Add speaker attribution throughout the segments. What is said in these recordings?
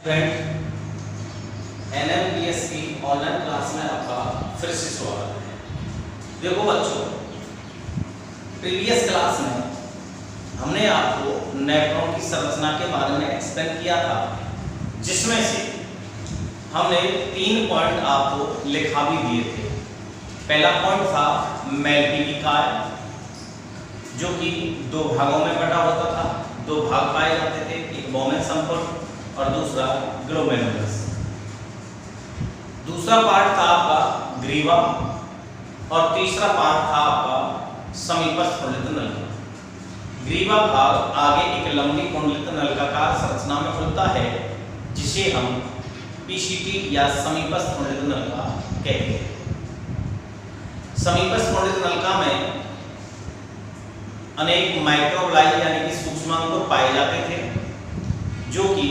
Speaker 1: Friend एनएमपीएस की online class में आपका फिर से स्वागत है। देखो बच्चों, प्रीवियस क्लास में हमने आपको नेफ्रॉन की संरचना के बारे में एक्सप्लेन किया था, जिसमें से हमने 3 पॉइंट आपको लिखा भी दिए थे। पहला पॉइंट था मेल्टिकी काय, जो कि 2 भागों में बटा होता था। 2 भाग पाए जाते थे, एक बोमेन संपर्क और दूसरा ग्लोमेरुलस। दूसरा पार्ट था आपका ग्रीवा और तीसरा पार्ट था आपका समीपस्थ कुंडलित नलिका। ग्रीवा भाग आगे एक लंबी कुंडलित नलिकाकार संरचना में खुलता है, जिसे हम पीसीटी या समीपस्थ कुंडलित नलिका कहते हैं। समीपस्थ कुंडलित नलिका में अनेक माइक्रोब्लाई यानी कि सूक्ष्माणु पाए जाते थे, जो कि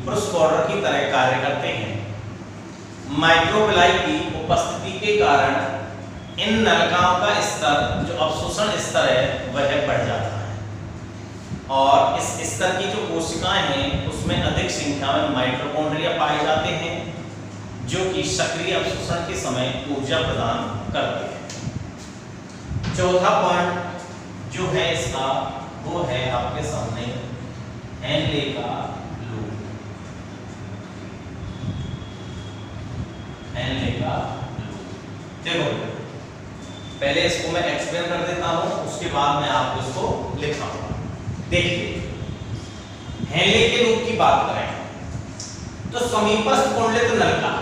Speaker 1: ब्रुश बॉर्डर की तरह कार्य करते हैं। माइक्रोब्लाई की उपस्थिति के कारण इन नलिकाओं का स्तर, जो अवशोषण स्तर है, वह बढ़ जाता है और इस स्तर की जो कोशिकाएं हैं उसमें अधिक संख्या में माइटोकॉन्ड्रिया पाए जाते हैं, जो कि सक्रिय अवशोषण के समय ऊर्जा प्रदान करते हैं। चौथा पॉइंट जो है इसका, वो है आपके सामने हेनले का लूप। हेनले का लूप देखो, पहले इसको मैं एक्सप्लेन कर देता हूं, उसके बाद मैं आपको इसको लिखाऊंगा। देखिए, हेनले के लूप की बात करें तो समीपस्थ कुंडलित नलिका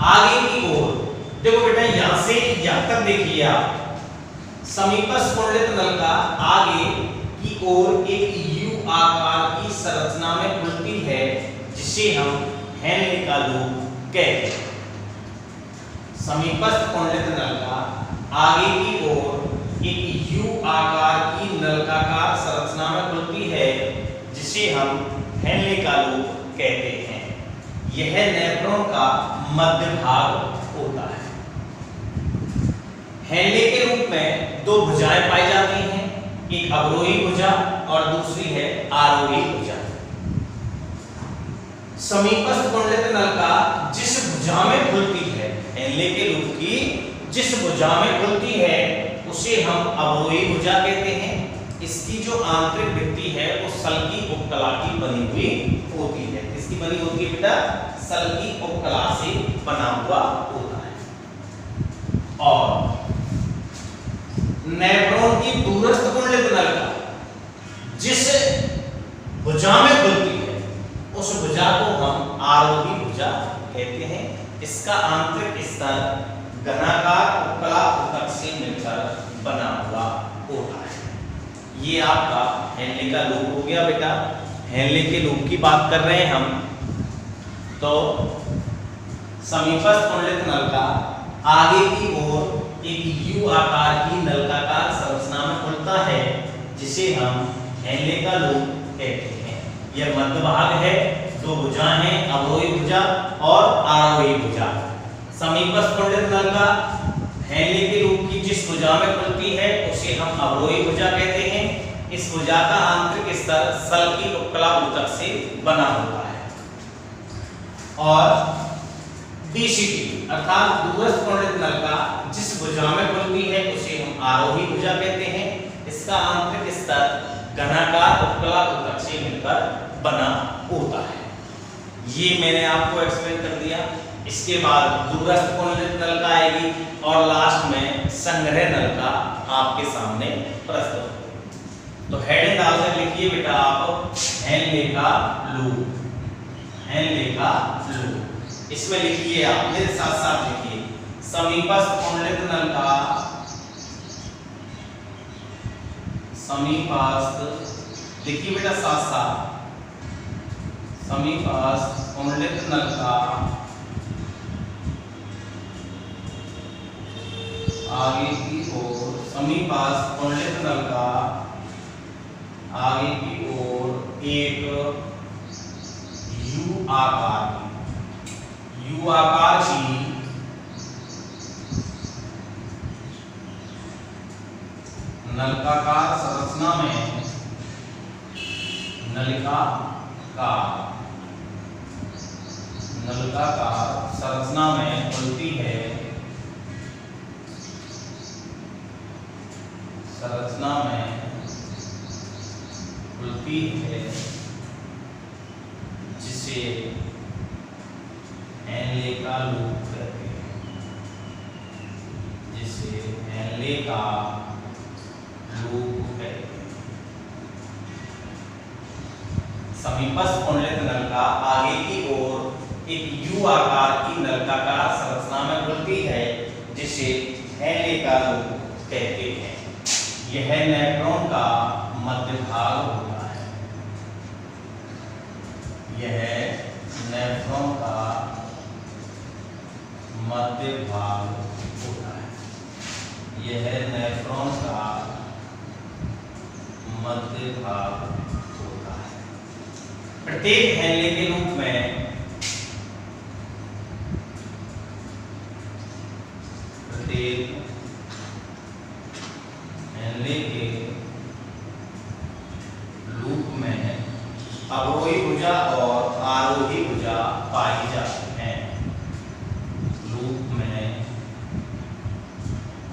Speaker 1: आगे की ओर, देखो बेटा यहां से यहां तक देखिए आप, समीपस्थ कुंडलित नलिका आगे की ओर एक यू आकार की संरचना में खुलती है, जिसे हम हेनले का लूप कहते हैं। समीपस्थ कुंडलित नलिका आगे की ओर एक यू आकार की नलिकाकार संरचना में खुलती है, जिसे हम हेनले का लूप कहते हैं। यह नेफ्रॉन का मध्य भाग होता है। हेनले के रूप में 2 भुजाएं पाई जाती हैं, एक अवरोही भुजा और दूसरी है आरोही भुजा। समीपस्थ कुंडलित नलिका जिस भुजा में खुलती है, हेनले के रूप की जिस भुजा में खुलती है, उसे हम अवरोही भुजा कहते हैं। इसकी जो आंतरिक भित्ति है वो सल की उपकला की बनी हुई होती है। इसकी बनी होती है बेटा, सल की उपकला से बना हुआ होता है। और नेफ्रॉन की दूरस्थ कुंडलित नलिका जिस भुजा में खुलती है, उस भुजा को हम आरोही भुजा कहते हैं। इसका आंतरिक स्तर घनाकार उपकला ऊतक से मिलकर बना हुआ होता है। ये आपका हेनले का लूप हो गया बेटा। हेनले के लूप की बात कर रहे हैं हम, तो समीपस्थ कुंडलित नलिका आगे की ओर एक यू आकार की नलिकाकार संरचना में खुलता है, जिसे हम हेनले का लूप कहते हैं। यह मध्य भाग है, 2 भुजाएं हैं, अवरोही भुजा और आरोही भुजा। समीपस्थ कुंडलित नलिका हेनले के लूप की जिस भुजा में खुलती है, उसे हम अवरोही भुजा कहते हैं। इस भुजा का आंतरिक स्तर सल की उपकला ऊतक से बना होता है। और डीसीटी अर्थात दूरस्थ कुंडलित नलिका जिस भुजा में खुलती है, उसे हम आरोही भुजा कहते हैं। इसका आंतरिक स्तर घनाकार उपकला ऊतक से मिलकर बना होता है। ये मैंने आपको एक्सप्लेन कर दिया। इसके बाद दूरस्थ कुंडलित नलिका आएगी और लास्ट में संग्रह नलिका आपके सामने प्रस्तुत। तो हेडिंग डालकर लिखिए बेटा आप, हेनले का लूप। हेनले का लूप इसमें लिखिए आप, मेरे साथ साथ लिखिए, समीपस्थ कुंडलित नलिका, समीपस्थ लिखिए बेटा साथ साथ, समीपस्थ कुंडलित नलिका आगे की ओर, समीपस्थ कुंडलित नलिका आगे की ओर एक यू आकार की नलिकाकार संरचना में, नलिका का नलिकाकार संरचना में खुलती है, संरचना में खुलती है, जिसे हेनले का लूप कहते हैं, जिसे हेनले का लूप कहते हैं। समीपस्थ कुंडलित नलिका आगे की ओर एक यू आकार की नलिकाकार संरचना में खुलती है, जिसे हेनले का लूप कहते हैं। यह नेफ्रॉन का मध्य भाग होता है, यह नेफ्रॉन का मध्य भाग होता है, यह नेफ्रॉन का मध्य भाग होता है। प्रत्येक हेनले के लूप में अवरोही भुजा और आरोही भुजा पाई जाती हैं। लूप में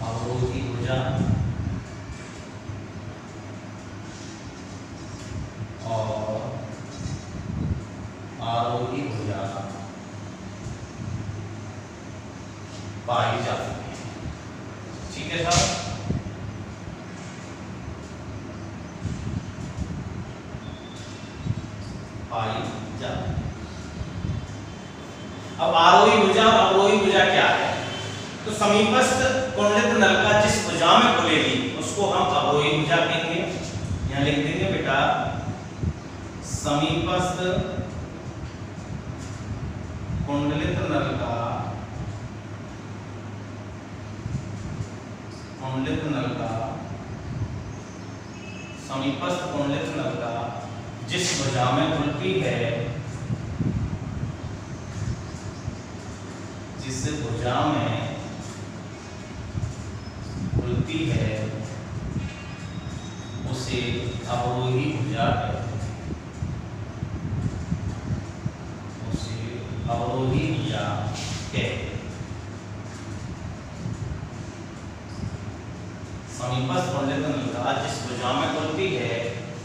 Speaker 1: अवरोही भुजा और आरोही भुजा पाई जाती है। ठीक है साहब। अब आरोही भुजा और अवरोही भुजा क्या है? तो समीपस्थ कुंडलित नलिका जिस भुजा में खुलेगी उसको हम अवरोही भुजा कहेंगे। यहां लिख देंगे बेटा, समीपस्थ कुंडलित नलिका, कुंडलित नलिका, समीपस्थ कुंडलित नलिका जिस भुजा में खुलती है, जिस भुजा में खुलती है उसे अवरोही भुजा कहते हैं, उसे अवरोही भुजा कहते हैं। समीपस्थ कुंडलित नलिका जिस भुजा में खुलती है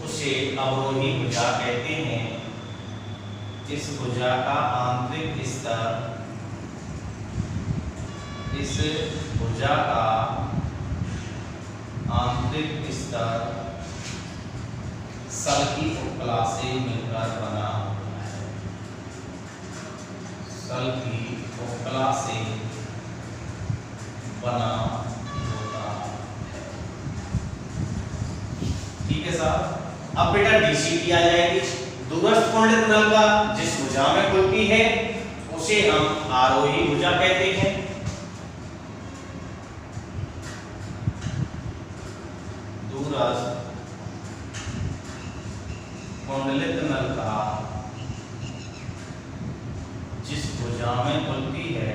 Speaker 1: उसे अवरोही भुजा कहते हैं। इस भुजा का आंतरिक स्तर, इस भुजा का आंतरिक स्तर सल की उपकला से मिलकर बना होता है, सल की उपकला से बना होता है। ठीक है साहब। अब बेटा डीसीटी आ जाएगी। दूरस्थ कुंडलित नलिका जिस भुजा में खुलती है उसे हम आरोही भुजा कहते हैं। दूरस्थ कुंडलित नलिका जिस भुजा में खुलती है,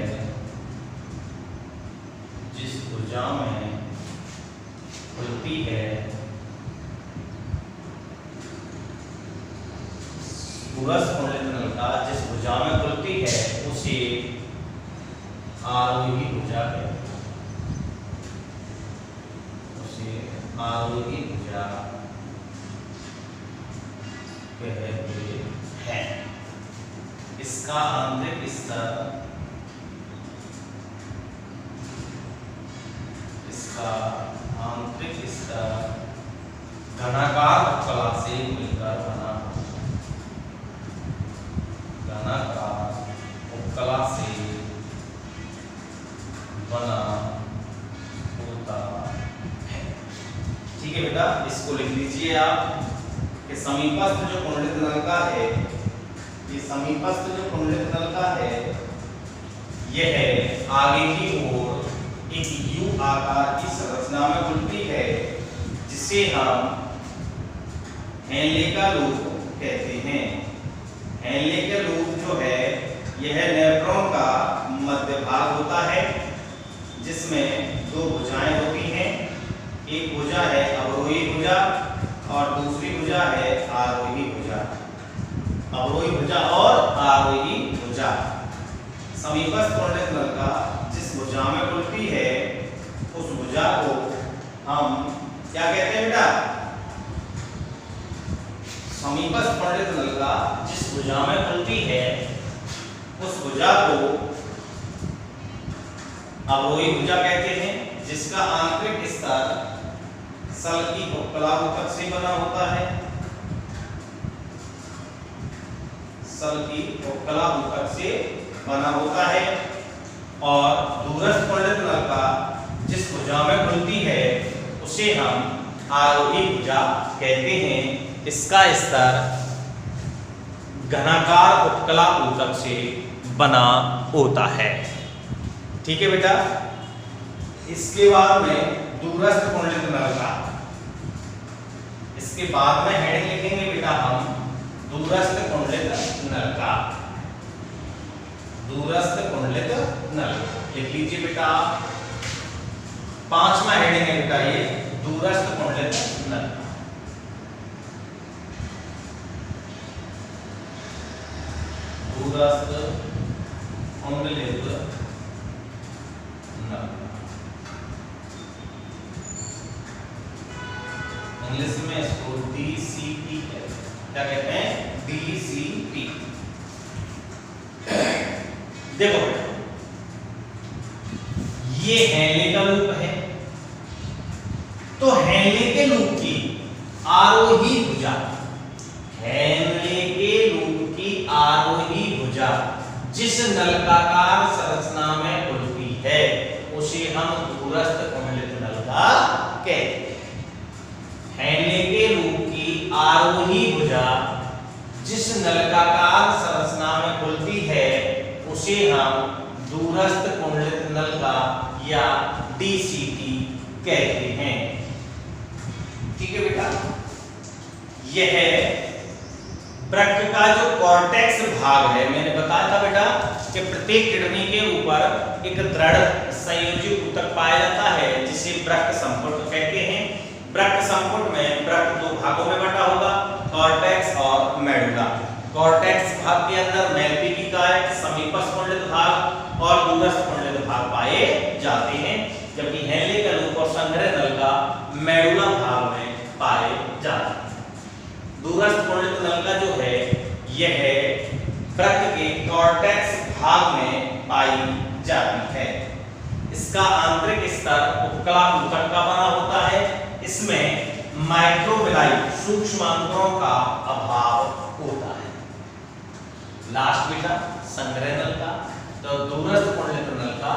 Speaker 1: जिस भुजा में खुलती है, दूरस्थ कुंडलित नलिका जिस भुजा में खुलती है उसे आरोही भुजा कहते हैं, उसे आरोही भुजा कहते हैं। इसका आंतरिक स्तर, इसका आंतरिक स्तर घनाकार उपकला से मिलकर बना, घनाकार उपकला से बना होता है। ठीक है बेटा, इसको लिख लीजिए आप कि समीपस्थ जो कुंडलित नलिका है, ये समीपस्थ जो कुंडलित नलिका है यह आगे की ओर एक यू आकार की संरचना में खुलती है, जिसे हम हेनले का लूप कहते हैं। हेनले का लूप जो है यह नेफ्रॉन का मध्य भाग होता है, जिसमें दो भुजाएं होती हैं। एक भुजा है अवरोही भुजा और दूसरी भुजा है आरोही भुजा। अवरोही भुजा और आरोही भुजा। समीपस्थ कुंडलित नलिका जिस भुजा में खुलती है उस भुजा को हम क्या कहते हैं बेटा? समीपस्थ कुंडलित नलिका जिस भुजा में खुलती है उस भुजा को अवरोही भुजा कहते हैं, जिसका आंतरिक स्तर सल की उपकला ऊतक से बना होता है। सल की उपकला ऊतक से बना होता है। और दूरस्थ कुंडलित नलिका जिस भुजा में खुलती है उसे हम आरोही भुजा कहते हैं। इसका स्तर घनाकार उपकला ऊतक से बना होता है। ठीक है बेटा। इसके बाद में दूरस्थ कुंडलित नलिका, इसके बाद में हेडिंग लिखेंगे बेटा हम दूरस्थ कुंडलित नलिका। दूरस्थ कुंडलित नलिका लिख लीजिए बेटा। 5वां हेडिंग है बेटा ये दूरस्थ कुंडलित नलिका। दूरस्थ कुंडलित नलिका, इंग्लिश में इसको DCT क्या कहते हैं? DCT। देखो बेटा, ये हेनले का लूप है, तो हेनले के लूप की आरोही भुजा, हेनले के लूप की आरोही भुजा जिस नलिकाकार संरचना में खुलती है उसे हम दूरस्थ कुंडलित नलिका कहते हैं। हेनले के लूप की आरोही भुजा जिस नलिकाकार संरचना में खुलती है उसे हम दूरस्थ कुंडलित नलिका या DCT कहते हैं। ठीक है बेटा। यह वृक्क का जो कॉर्टेक्स भाग है, मैंने बताया था बेटा कि प्रत्येक किडनी के ऊपर एक दृढ़ संयोजी ऊतक पाया जाता है जिसे वृक्क संपुट कहते हैं। वृक्क संपुट में वृक्क दो भागों में बटा होगा, कॉर्टेक्स और मेडुला। कॉर्टेक्स भाग के अंदर मैल्पिकीकाय, समीपस्थ कुंडलित भाग और दूरस्थ कुंडलित भाग पाए जाते हैं, जबकि हेनले का लूप और संग्रह नलिका मेडुला भाग में पाए जाते हैं। दूरस्थ कुंडलित नलिका जो है यह वृक्क के कॉर्टेक्स भाग में पाई जाती है। इसका आंतरिक स्तर उपकला ऊतक का बना होता है। इसमें माइक्रोविलाई सूक्ष्म अंतरों का अभाव होता है। लास्ट बेटा संग्रह नलिका। तो दूरस्थ कुंडलित नलिका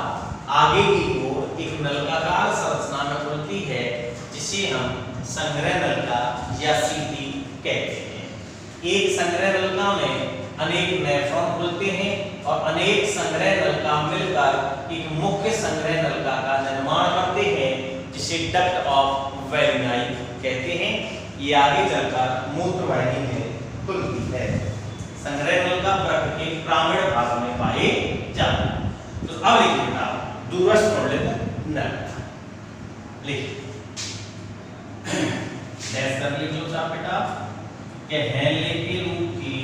Speaker 1: आगे की ओर एक नलिकाकार संरचना में खुलती है जिसे हम संग्रह नलिका या CT कहते हैं। एक संग्रह नलिका में अनेक नेफ्रॉन खुलते हैं और अनेक संग्रह नलिका मिलकर एक मुख्य संग्रह नलिका का निर्माण करते हैं जिसे डक्ट ऑफ वेलिनाई कहते हैं। ये आगे चलकर मूत्र वाहिनी में खुलती है। संग्रह नलिका वृक्क के ग्रामीण भाग में पाए जाते हैं। तो अब लिखिए बेटा दूरस्थ कुंडलित नलिका लिखिए। डैश कर लिख लो साहब बेटा कि हेनले के लूप की,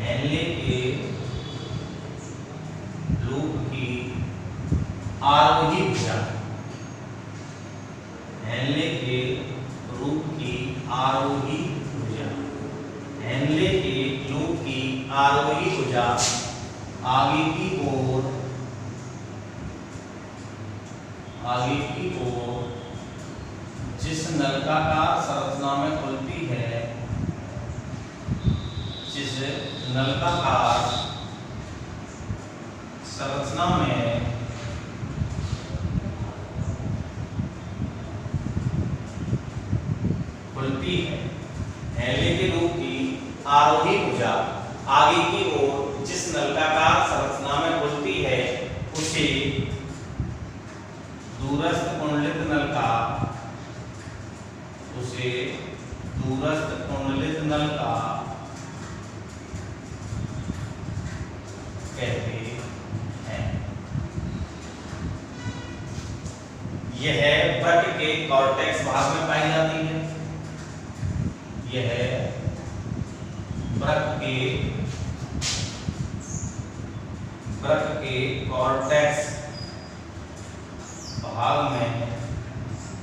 Speaker 1: हेनले के लूप की आरोही भुजा, हेनले के लूप की आरोही भुजा, हेनले के लूप की आरोही भुजा आगे की ओर, आगे की ओर जिस नलिकाकार संरचना में खुलती है, जिस नलिकाकार संरचना में खुलती है, हेनले के लूप की आरोही भुजा आगे की ओर जिस नलिकाकार संरचना में खुलती है उसे दूरस्थ कुंडलित नलिका, उसे दूरस्थ कुंडलित नलिका कहते हैं। यह वृक्क के कॉर्टेक्स भाग में पाई जाती है। यह वृक्क के कॉर्टेक्स भाग में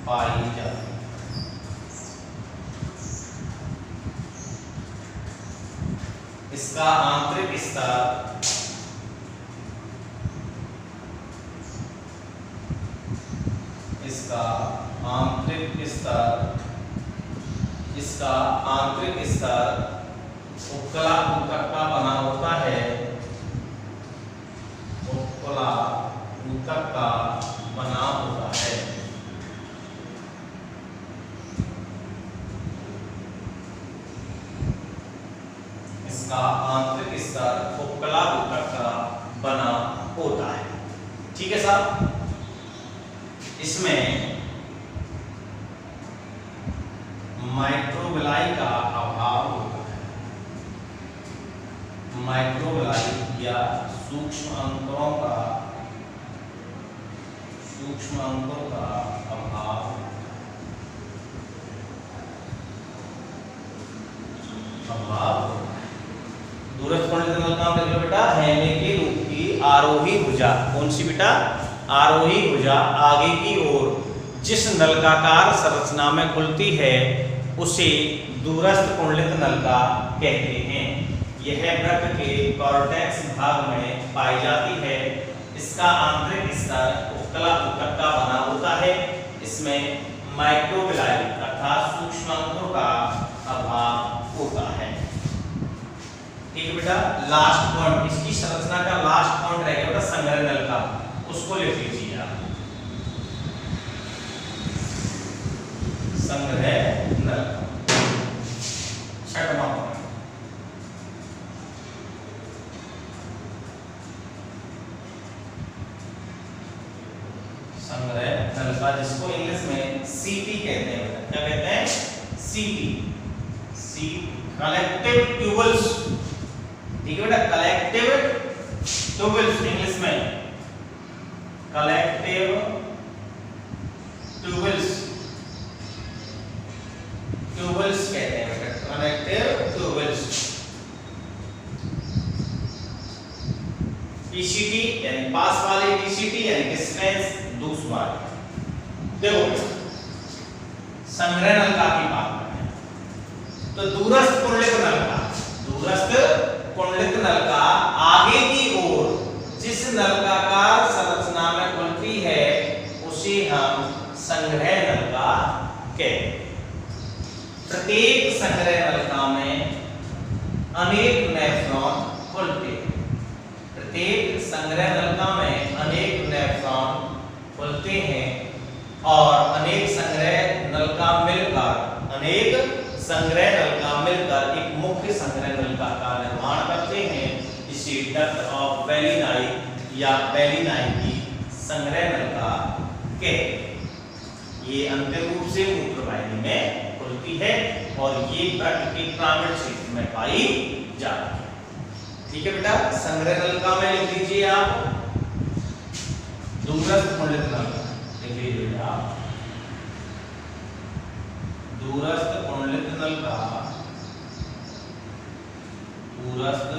Speaker 1: पाई जाती है। इसका आंतरिक स्तर इसका आंतरिक स्तर उपकला ऊतक का बना होता है। उपकला ऊतक का बना होता है। इसका आंतरिक स्तर उपकला ऊतक का बना होता है। ठीक है साहब। इसमें माइक्रोविलाई का अभाव होता है। माइक्रोविलाई या सूक्ष्म अंकों का अभाव दूरस्थ कोणित नलिका में देख लो बेटा, हैमे के रूप की आरोही भुजा। कौन सी बेटा? आरोही भुजा आगे की ओर जिस नलिकाकार संरचना में खुलती है उसे दूरस्थ कुंडलित नलिका कहते हैं। यह वृक्क के कॉर्टेक्स भाग में पाई जाती है। इसका आंतरिक स्तर उपकला ऊतक का बना होता है। इसमें माइक्रोविलाई अर्थात सूक्ष्माणुओं का अभाव होता है। ठीक है बेटा। लास्ट पॉइंट, इसकी संरचना का लास्ट पॉइंट रहेगा बेटा संग्रह नलिका, उसको लिख लीजिए आप। संग्रह नलिका छठवां पॉइंट। संग्रह नलिका जिसको इंग्लिश में सीटी कहते हैं। क्या कहते हैं? सीटी। Collective tubules. ठीक है बेटा। कलेक्टिव ट्यूबल्स इंग्लिश में कलेक्टिव ट्यूबल्स कहते हैं बेटा। Collective tubules. टीसीटी यानी पास वाले, टीसीटी यानी डिस्टेंस दूस वाले। देखो संग्रह नलिका की बात करें तो दूरस्थ कुंडलित नलिका आगे की ओर जिस नलिकाकार संरचना में खुलती है उसे हम संग्रह नलिका कहते हैं। प्रत्येक संग्रह नलिका में अनेक नेफ्रॉन खुलते हैं। प्रत्येक संग्रह नलिका में अनेक नेफ्रॉन खुलते हैं और अनेक संग्रह नलिका मिलकर एक मुख्य संग्रह नलिका का निर्माण करते हैं, जिसे डक्ट ऑफ बेलिनाई या बेलिनाई की संग्रह नलिका कहते हैं। ये अंतिम रूप से मूत्रवाहिनी में खुलती है और ये वृक्क के ग्रामीण क्षेत्र में पाई जाती है। ठीक है बेटा। संग्रह नलिका में लिख लीजिए आप दूरस्थ कुंडलित नलिका। लिख लीजिए बेटा दूरस्थ कुंडलित नलिका। दूरस्थ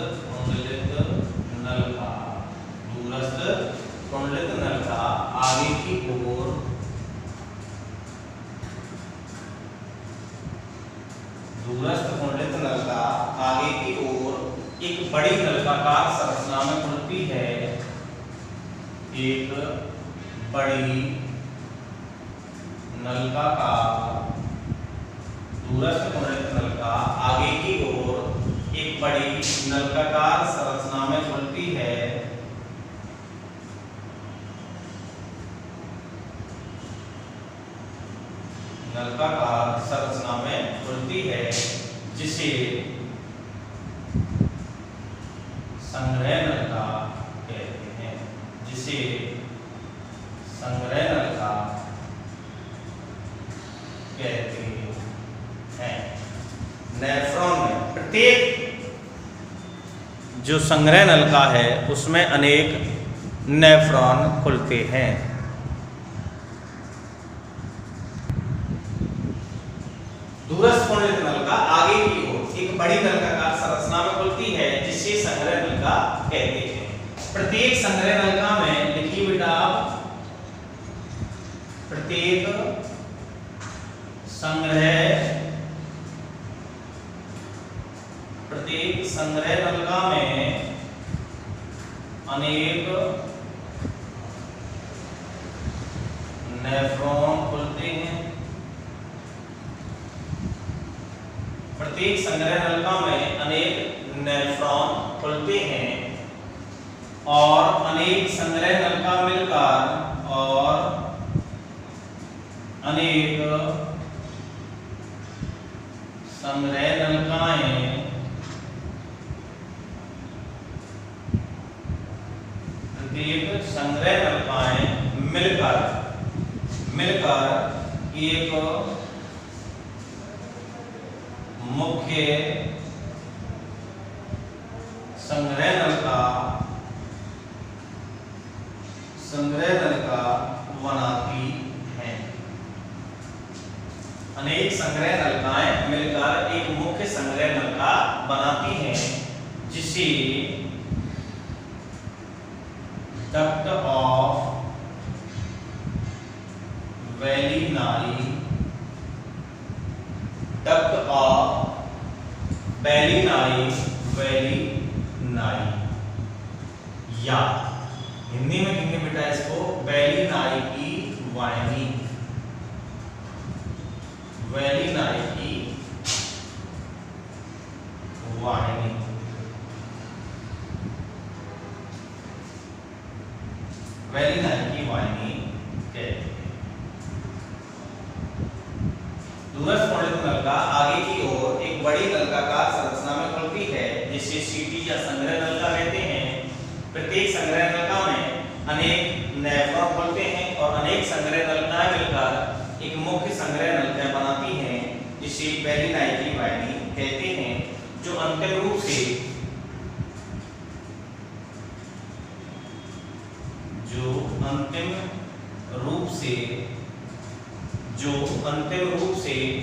Speaker 1: कुंडलित नलिका आगे की ओर एक बड़ी नलिकाकार संरचना में खुलती है। एक बड़ी नलिकाकार दूरस्थ कुंडलित नलिका आगे की ओर एक बड़ी नलिकाकार संरचना में खुलती है। नलिकाकार संरचना में खुलती है जिसे संग्रह नलिका कहते हैं। जिसे संग्रह नलिका कहते हैं। नेफ्रॉन में प्रत्येक जो संग्रह नलिका है उसमें अनेक नेफ्रॉन खुलते हैं। दूरस्थ कुंडलित नलिका आगे की ओर एक बड़ी नलिकाकार संरचना में खुलती है जिसे संग्रह नलिका कहते हैं। प्रत्येक संग्रह नलिका में लिखिए बेटा आप, प्रत्येक संग्रह नलिका में अनेक नेफ्रॉन खुलते हैं। प्रत्येक संग्रह नलिका में अनेक नेफ्रॉन खुलते हैं और अनेक संग्रह नलिका मिलकर और अनेक संग्रह नलिकाएं प्रत्येक संग्रह नलिकाएं मिलकर एक मुख्य संग्रह नलिका बनाती हैं। अनेक संग्रह नलिकाएं मिलकर एक मुख्य संग्रह नलिका बनाती हैं जिसे डक्ट ऑफ वैली नाली या हिंदी में कहेंगे बेटा इसको वैली नाली की वाहिनी, वैली नाली की वाहिनी। वैली नाली की वाहिनी कहते हैं। दूरस्थ कोणित नलिका आगे की ओर एक बड़ी नलिकाकार संरचना में खुलती है जिसे सीटी या संग्रह नलिका कहते हैं। प्रत्येक संग्रह नलिका में अनेक नेफ्रॉन खुलते हैं और अनेक संग्रह नलिकाएं मिलकर एक मुख्य संग्रह नलिका बनाती हैं जिसे वैली नाली की वाहिनी कहते हैं, जो अंतिम रूप से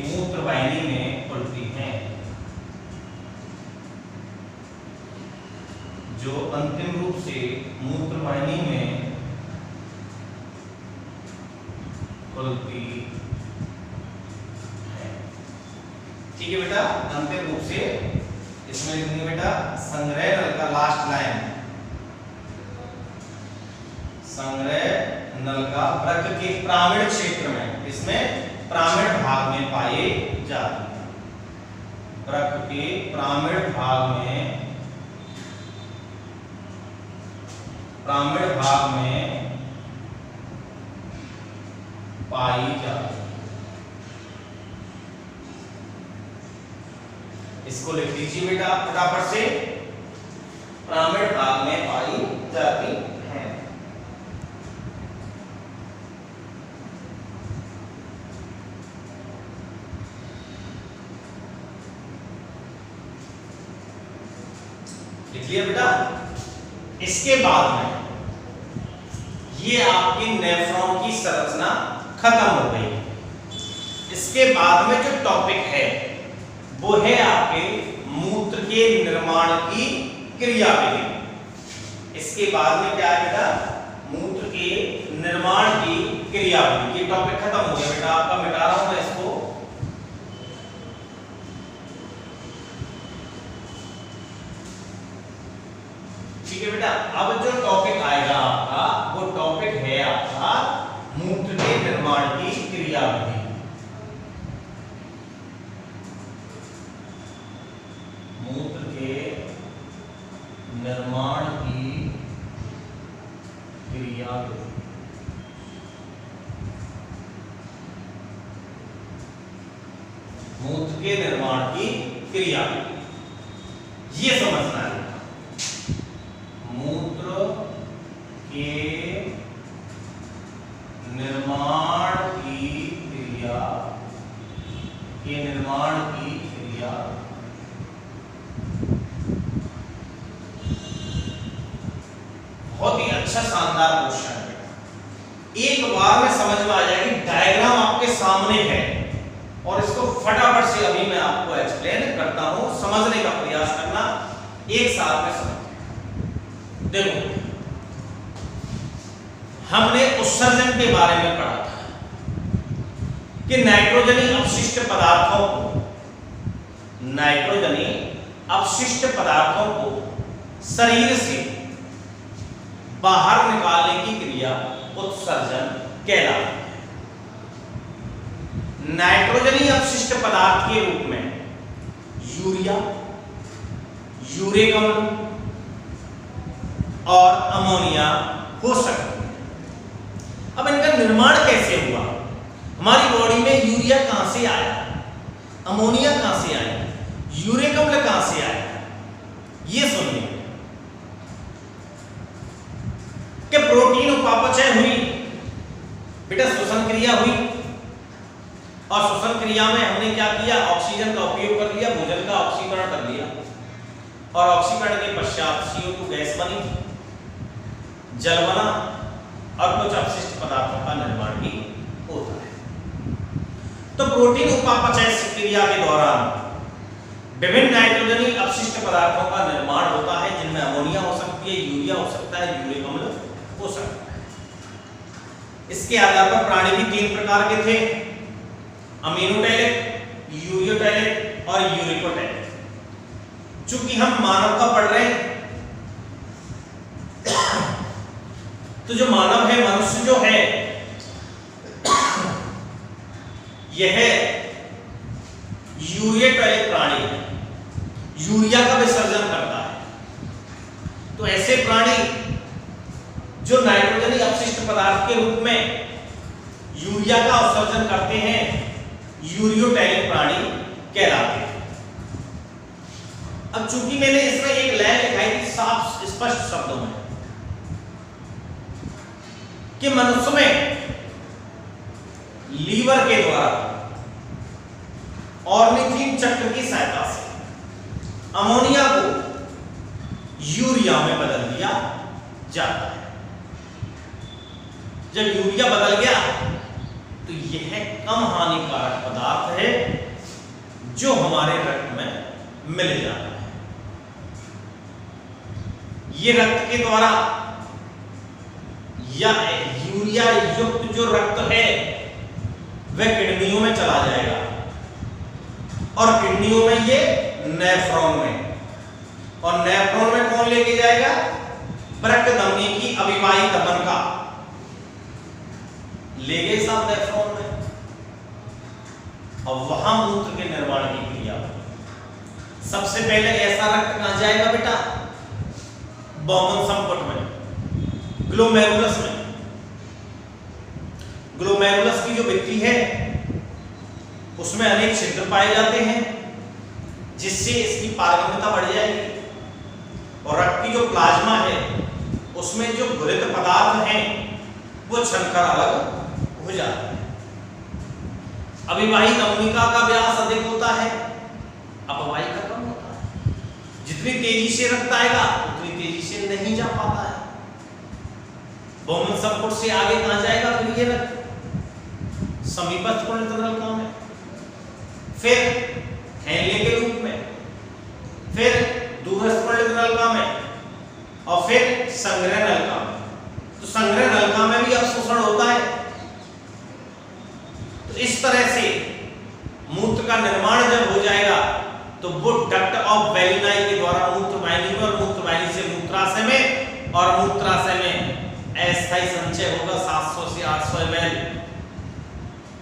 Speaker 1: मूत्र वाहिनी में खुलती हैं, जो अंतिम रूप से मूत्र वाहिनी में खुलती है। ठीक है बेटा, अंतिम रूप से इसमें लिखेंगे बेटा संग्रह नलिका, लास्ट लाइन संग्रह नलिका वृक्क के प्रामीण क्षेत्र में, इसमें प्रामीण भाग में पाए जाते हैं। वृक्क के प्रामीण भाग में पाई जाती है। इसको लिख लीजिए बेटा फटाफट से, प्रामीण भाग में पाई जाती है। लिखिए बेटा। इसके बाद में ये आपकी नेफ्रॉन की संरचना खत्म हो गई। इसके बाद में जो टॉपिक है वो है आपके मूत्र के निर्माण की क्रियाविधि। इसके बाद में क्या है बेटा, मूत्र के निर्माण की क्रियाविधि। ये टॉपिक खत्म हो गया बेटा आपका, मिटा रहा हूं मैं इसको। ठीक है बेटा, अब जो टॉपिक आएगा आपका वो टॉपिक है आपका मूत्र के निर्माण की क्रियाविधि। मूत्र के निर्माण की क्रियाविधि। मूत्र के निर्माण की क्रियाविधि ये समझना है। मूत्र के निर्माण की क्रिया, के निर्माण की क्रिया बहुत ही अच्छा शानदार क्वेश्चन है। एक बार में समझ में आ जाएगी, डायग्राम आपके सामने है और इसको फटाफट से अभी मैं आपको एक्सप्लेन करता हूं, समझने का प्रयास करना, एक साथ में समझ। देखो हमने उत्सर्जन के बारे में पढ़ा था कि नाइट्रोजनी अपशिष्ट पदार्थों को शरीर से बाहर निकालने की क्रिया उत्सर्जन कहलाती है। नाइट्रोजनी अपशिष्ट पदार्थ के रूप में यूरिया, यूरिक अम्ल और अमोनिया हो सकते हैं। अब इनका निर्माण कैसे हुआ? हमारी बॉडी में यूरिया कहां से आया, अमोनिया कहां से आया, यूरिक अम्ल कहां से आया, ये सुनिए। कि प्रोटीन उपापचय हुई, बेटा श्वसन क्रिया हुई, और श्वसन क्रिया में हमने क्या किया, ऑक्सीजन का उपयोग कर लिया, भोजन का ऑक्सीकरण कर लिया, और ऑक्सीकरण के पश्चात CO2 गैस बनी, जल बना, और कुछ अपशिष्ट पदार्थों का निर्माण भी होता है। तो प्रोटीन उपापचय क्रिया के दौरान विभिन्न नाइट्रोजनी अपशिष्ट पदार्थों का निर्माण होता है, जिनमें अमोनिया हो सकती है, यूरिया हो सकता है, यूरिक अम्ल हो सकता है। इसके आधार पर प्राणी भी 3 प्रकार के थे, अमीनोटैलिक, यूरियोटैलिक और यूरिकोटैलिक। चूंकि हम मानव का पढ़ रहे हैं, तो जो मानव है, मनुष्य जो है, यह यूरियोटैलिक प्राणी है, यूरिया का विसर्जन करता है। तो ऐसे प्राणी जो नाइट्रोजनी अपशिष्ट पदार्थ के रूप में यूरिया का उत्सर्जन करते हैं, यूरियोटैलिक प्राणी कहलाते हैं। अब चूंकि मैंने इसमें एक लाइन लिखाई थी साफ स्पष्ट शब्दों में कि मनुष्य में लीवर के द्वारा ऑर्निथीन चक्र की सहायता से अमोनिया को यूरिया में बदल दिया जाता है। जब यूरिया बदल गया तो यह कम हानिकारक पदार्थ है जो हमारे रक्त में मिल जाता है। ये रक्त के द्वारा या यूरिया युक्त जो रक्त है वह किडनियों में चला जाएगा, और किडनियों में ये नेफ्रॉन में, और नेफ्रॉन में कौन लेके जाएगा, वृक्क धमनी की अभिवाही धमन का ले गए सब नेफ्रॉन में, और वहां मूत्र के निर्माण की क्रिया। सबसे पहले ऐसा रक्त कहां जाएगा बेटा, बौमन संपुट में, ग्लोमेरुलस में। ग्लोमेरुलस की जो भित्ति है उसमें अनेक छिद्र पाए जाते हैं, जिससे इसकी पारगम्यता बढ़ जाएगी, और रक्त की जो प्लाज्मा है उसमें जो घुलित पदार्थ हैं वो छनकर अलग हो जाता है। अभिवाही धमनिका का व्यास अधिक होता है, अपवाही का कम होता है। जितनी तेजी से रक्त आएगा उतनी तेजी से नहीं जा पाता है। बौमन संपुट से आगे कहां जाएगा फिर ये रक्त, समीपस्थ कुंडलतंत्र में, फिर थैले के रूप में, फिर दूरस्थ कुंडलतंत्र में, और फिर संग्रह नलिका में। तो संग्रह नलिका में भी अवशोषण होता है। तो इस तरह से मूत्र का निर्माण जब हो जाएगा तो वो डक्ट ऑफ बेलिनाई के द्वारा मूत्रवाहिनी में, और मूत्रवाहिनी से मूत्राशय में, और मूत्राशय में अस्थायी संचय होगा 700 से 800 ml,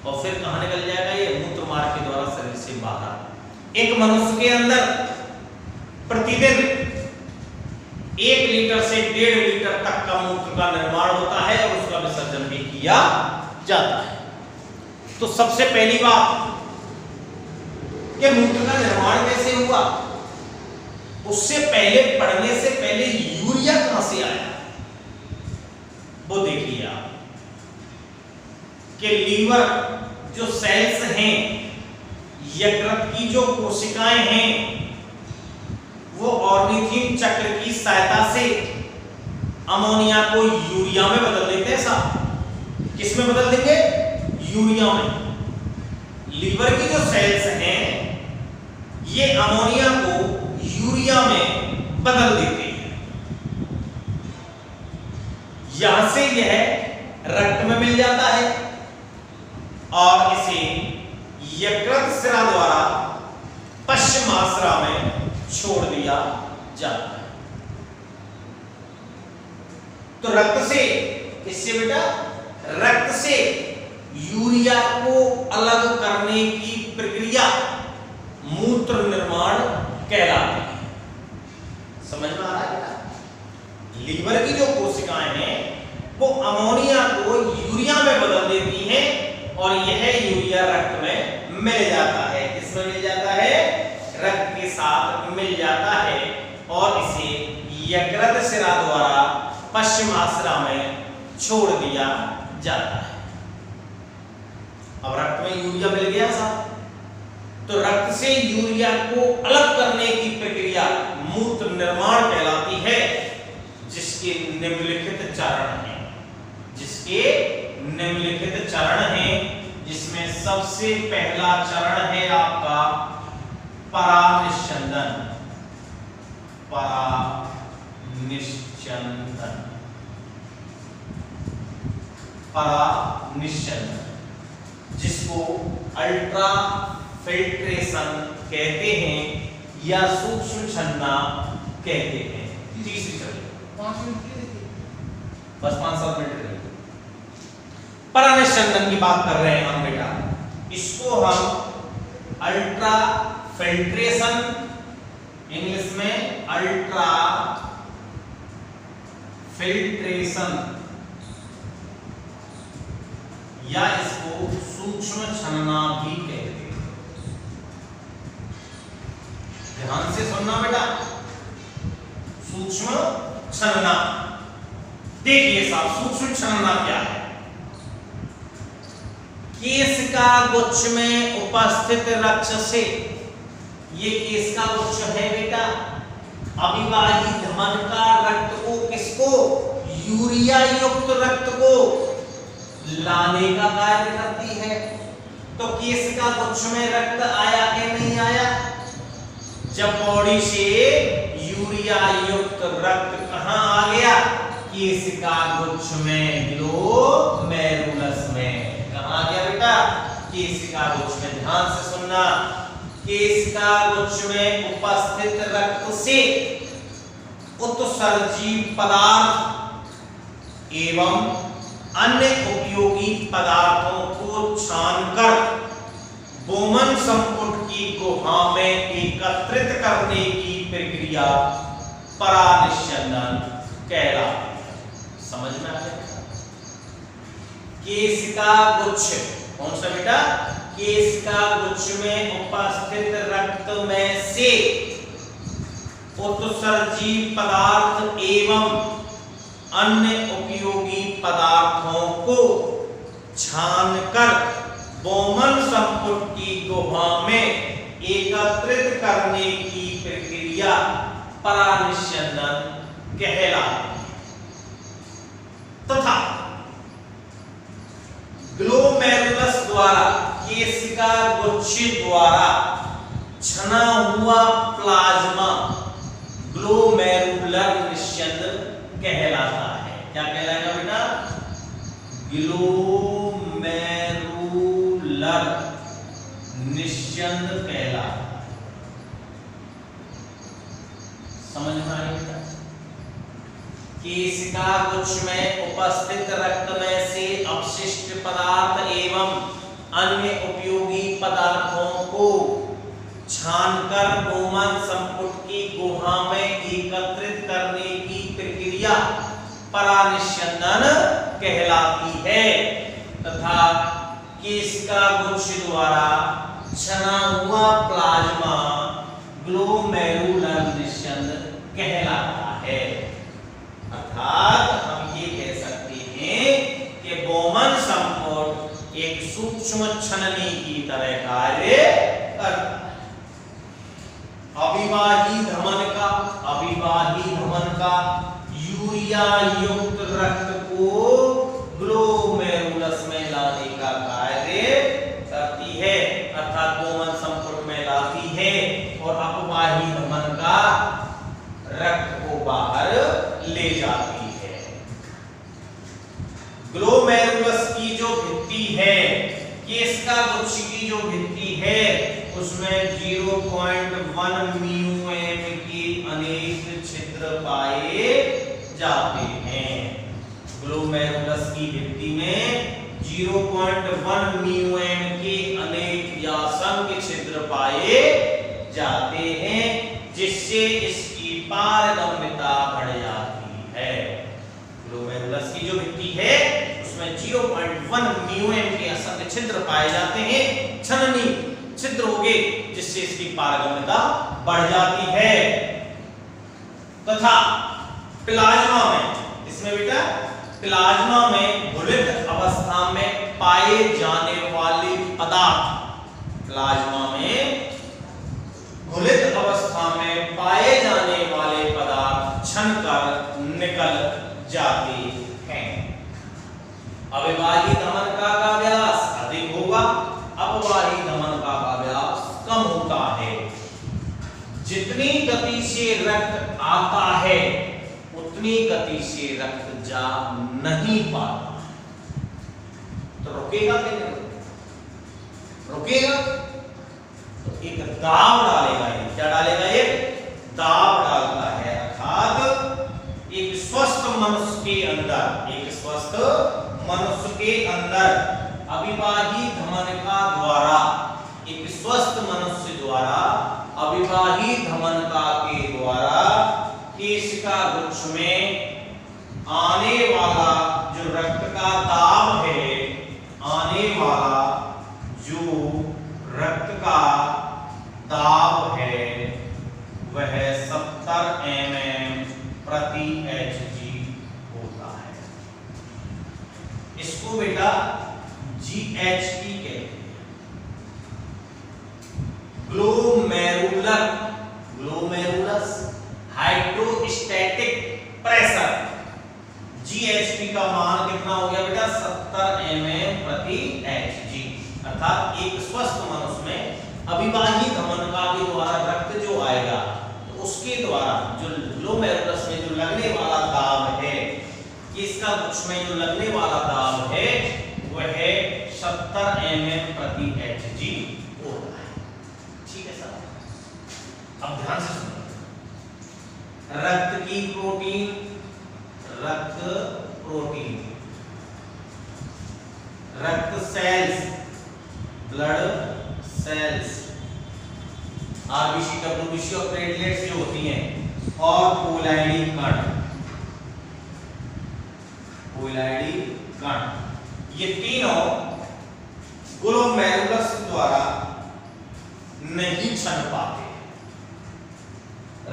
Speaker 1: और फिर कहां निकल जाएगा, ये मूत्र मार्ग के द्वारा शरीर से बाहर। एक मनुष्य के अंदर प्रतिदिन 1 लीटर से 1.5 लीटर तक का मूत्र का निर्माण होता है, और उसका विसर्जन भी किया जाता है। तो सबसे पहली बात कि मूत्र का निर्माण कैसे हुआ, उससे पहले पढ़ने से पहले यूरिया कहां से आया वो देखिए आप। कि लीवर जो सेल्स हैं, यकृत की जो कोशिकाएं हैं, वो ऑर्निथीन चक्र की सहायता से अमोनिया को यूरिया में बदल देते हैं। साहब किस में बदल देंगे, यूरिया में। लीवर की जो सेल्स हैं ये अमोनिया को यूरिया में बदल देते हैं। यहां से यह रक्त में मिल जाता है और इसे यकृत सिरा द्वारा पश्चिमाश्रा में छोड़ दिया जाता है। तो रक्त से, किससे बेटा, रक्त से यूरिया को अलग करने की प्रक्रिया मूत्र निर्माण कहलाती है। समझ में आ रहा है बेटा? लीवर की जो कोशिकाएं हैं वो अमोनिया को यूरिया में बदल देती हैं और यह यूरिया रक्त में मिल जाता है। किसमें मिल जाता है? रक्त के साथ मिल जाता है और इसे यकृत सिरा द्वारा पश्चिमाश्रा में छोड़ दिया जाता है। अब रक्त में यूरिया मिल गया साहब, तो रक्त से यूरिया को अलग करने की प्रक्रिया मूत्र निर्माण कहलाती है, जिसके निम्नलिखित चरण हैं। जिसके निम्नलिखित चरण हैं, जिसमें सबसे पहला चरण है आपका परानिश्चंदन। परानिश्चंदन, जिसको अल्ट्रा फिल्ट्रेशन कहते हैं या सूक्ष्म छन्ना कहते हैं। तीसरी चलिए 5 मिनट बस 5-7 मिनट रहिए। परानिश्चंदन की बात कर रहे हैं हम बेटा, इसको हम अल्ट्रा फिल्ट्रेशन, इंग्लिश में अल्ट्रा फिल्ट्रेशन या इसको सूक्ष्म छन्ना भी कहते हैं। ध्यान से सुनना बेटा, सूक्ष्म छन्ना। देखिए साहब, सूक्ष्म छन्ना क्या है? केशिका गुच्छ में उपस्थित रक्त से, ये केशिका गुच्छ है बेटा, अविवाही धमन का रक्त को, किसको? यूरिया युक्त रक्त को लाने का कार्य करती है। तो केशिका गुच्छ में रक्त आया कि नहीं आया? जब बॉडी से यूरिया युक्त रक्त कहां आ गया? केशिका गुच्छ में, ग्लोमेरुलस में। कहां आ गया बेटा? केशिका गुच्छ में। ध्यान से सुनना, केशिका गुच्छ में उपस्थित रक्त से उत्सर्जी पदार्थ एवं अन्य उपयोगी पदार्थों को छानकर बोमन संपुट की गुहा में एकत्रित करने की प्रक्रिया परानिश्चंदन कहलाती है। समझ में आ गया? केशिका गुच्छ कौन सा बेटा? केशिका गुच्छ में उपस्थित रक्त में से उत्सर्जी पदार्थ एवं अन्य उपयोगी पदार्थों को छानकर बोमन संपुट की गुहा में एकत्रित करने की प्रक्रिया परानिश्चंदन कहलाती है। तथा ग्लोमेरुलस द्वारा, केशिका गुच्छ द्वारा छना हुआ प्लाज्मा ग्लोमेरुलर निश्चंदन कहलाता है। क्या कहलाएगा बेटा? ग्लोमेरुलर निश्चंद कहलाता है। समझ में आई बेटा? केशिका गुच्छ में उपस्थित रक्त में से अपशिष्ट पदार्थ एवं अन्य उपयोगी पदार्थों को छानकर बोमन संपुट की गुहा में एकत्रित करने की प्रक्रिया परानिश्चंदन कहलाती है। तथा केशिका गुच्छ द्वारा छना हुआ प्लाज्मा ग्लोमेरुलर निश्चंद कहलाता है। अर्थात हम ये कह सकते हैं कि बोमन संपुट एक सूक्ष्म छननी की तरह कार्य करता है। अविवाही धमन का यूरिया युक्त रक्त को ग्लोमेरुलस में लाने का कार्य करती है, अर्थात बोमन संपुट में लाती है और अपवाही धमन का रक्त को बाहर ले जाती है। ग्लोमेरुलस की जो भित्ति है, केशिका गुच्छ की जो भित्ति है, उसमें 0.1 म्यूएम के अनेक छिद्र पाए जाते हैं। ग्लोमेरुलस की भित्ति में 0.1 म्यूएम के अनेक व्यासंग छिद्र पाए जाते हैं, जिससे इसकी पारगम्यता बढ़ जाती है। ग्लोमेरुलस की जो भित्ति है उसमें 0.1 म्यूएम के असंख्य छिद्र पाए जाते हैं, छननी छिद्र हो गए, जिससे इसकी पारगम्यता बढ़ जाती है। तथा प्लाज्मा में, इसमें बेटा प्लाज्मा में घुलित अवस्था में पाए जाने वाले पदार्थ, प्लाज्मा में घुलित अवस्था में पाए जाने वाले पदार्थ छनकर निकल जाते हैं। अविभाज्य धमनिका का व्यास अधिक होगा, अपवाही धमनिका का व्यास कम होता है। जितनी गति से रक्त आता है उतनी गति से रक्त जा नहीं पाता, तो रुकेगा कि नहीं? रुकेगा तो एक दाब डालेगा। ये क्या डालेगा? एक दाब डालता है, अर्थात एक स्वस्थ मनुष्य के अंदर, एक स्वस्थ मनुष्य के अंदर अविभाज्य धमनिका द्वारा, एक स्वस्थ मनुष्य द्वारा अविभाज्य धमनिका के द्वारा केशिका गुच्छ में आने वाला जो रक्त का दाब है, आने वाला जो रक्त का दाब है वह 70 mm प्रति Hg होता है। इसको बेटा GHP कहते हैं। ग्लोमेरुलस हाइड्रोस्टैटिक प्रेशर, GHP का मान कितना हो गया बेटा? 70 mm प्रति Hg, अर्थात एक स्वस्थ मनुष्य में अविभाज्य धमनिका के द्वारा रक्त जो आएगा तो उसके द्वारा जो ग्लोमेरुलस में जो लगने वाला दाब है, केशिका गुच्छ में जो लगने वाला दाब है वह 70 mm प्रति Hg होता है। ठीक है सर, अब ध्यान से सुनो। रक्त की प्रोटीन, रक्त प्रोटीन, रक्त cells, blood cells, RBC, WBC और प्लेटलेट्स जो होती हैं, और कोलाइडी कण, कोलाइडी कण, ये तीनों ग्लोमेरुलस द्वारा नहीं छन पाते।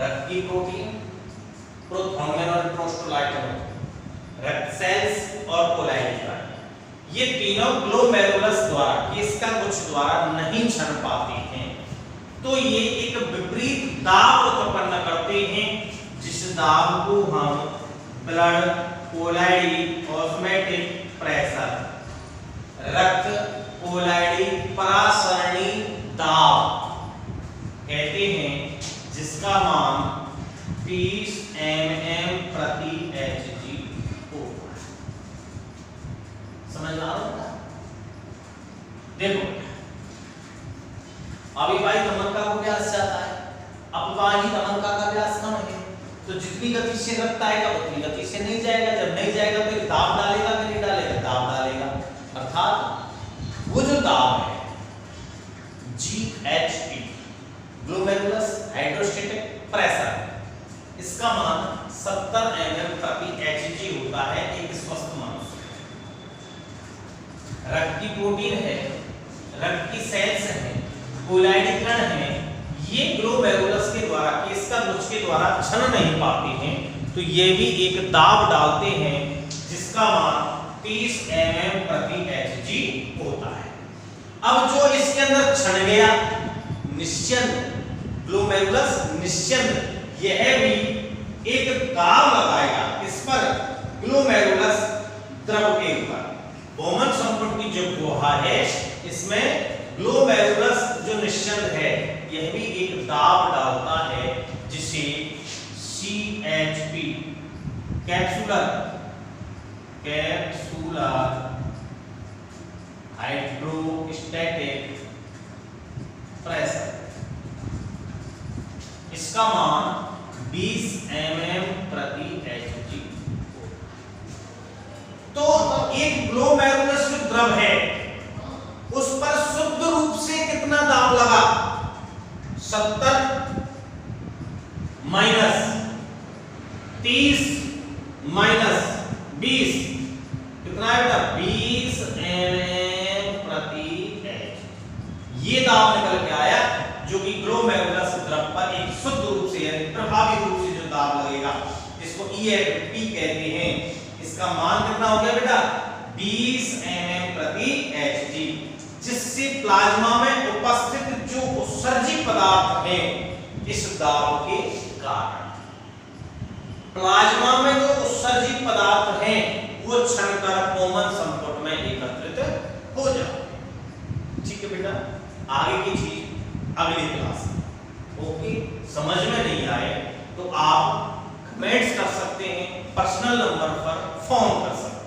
Speaker 1: रक्त की प्रोटीन, प्रोथ्रोम्बिन और प्रोस्टोलाइटन, रक्त सेल्स और कोलाइडी कण, ये तीनों ग्लोमेरुलस द्वारा, केशिका गुच्छ द्वारा नहीं छन पाते हैं। तो ये एक विपरीत दाब उत्पन्न करते हैं, जिस दाब को हम ब्लड कोलाइडी ऑस्मोटिक प्रेशर, रक्त कोलाइडी परासरणी दाब कहते हैं, जिसका मान 30 mm प्रति Hg होगा। समझ में आ रहा है? देखो, अविभाज्य धमनिका का व्यास ज्यादा है, अपवाही धमनिका का व्यास कम है, तो जितनी गति से रक्त आएगा उतनी गति से नहीं जाएगा। जब नहीं जाएगा तो दाब डालेगा कि नहीं डालेगा? दाब डालेगा। अर्थात वो जो दाब है GHP, ग्लोमेरुलस हाइड्रोस्टैटिक प्रेशर, इसका मान 70 mm प्रति Hg होता है एक स्वस्थ मनुष्य। रक्त की प्रोटीन है, रक्त की सेल्स है, कोलाइडी कण है, ये ग्लोमेरुलस के द्वारा, केशिका गुच्छ के द्वारा छन नहीं पाते हैं, तो ये भी एक दाब डालते हैं, जिसका मान 30 mm प्रति Hg होता है। अब जो इसके अंदर छन गया, निश्चंद ग्लोमेरुलस निश्चंद, यह भी एक दाब लगाएगा इस पर, ग्लोमेरुलस द्रव के ऊपर। बोमन संपुट की जो गुहा है, इसमें ग्लोमेरुलस जो निश्चंद है यह भी एक दाब डालता है, जिसे CHP capsular capsular hydrostatic pressure, इसका मान 20 mm प्रति Hg। तो एक ग्लोमेरुलस जो द्रव है उस पर शुद्ध रूप से कितना दाब लगा, 70 माइनस 30 माइनस 20, कितना है बेटा, 20 mm प्रति H। ये दाब निकल के आया जो कि ग्लोमेरुलस द्रव पर एक शुद्ध रूप से यानी प्रभावी रूप से जो दाब लगेगा, इसको EFP कहते हैं। इसका मान कितना हो गया बेटा, 20 mm प्रति Hg, जिससे प्लाज्मा में उपस्थित जो उत्सर्जित पदार्थ हैं इस दाब के कारण, प्लाज्मा में जो उत्सर्जित पदार्थ हैं वो क्षणकर कोमल संपुट में एकत्रित हो जाते। ठीक है बेटा, आगे की चीज अगली क्लास में। ओके, समझ में नहीं आए तो आप कमेंट्स कर सकते हैं, पर्सनल नंबर पर फोन कर सकते हैं।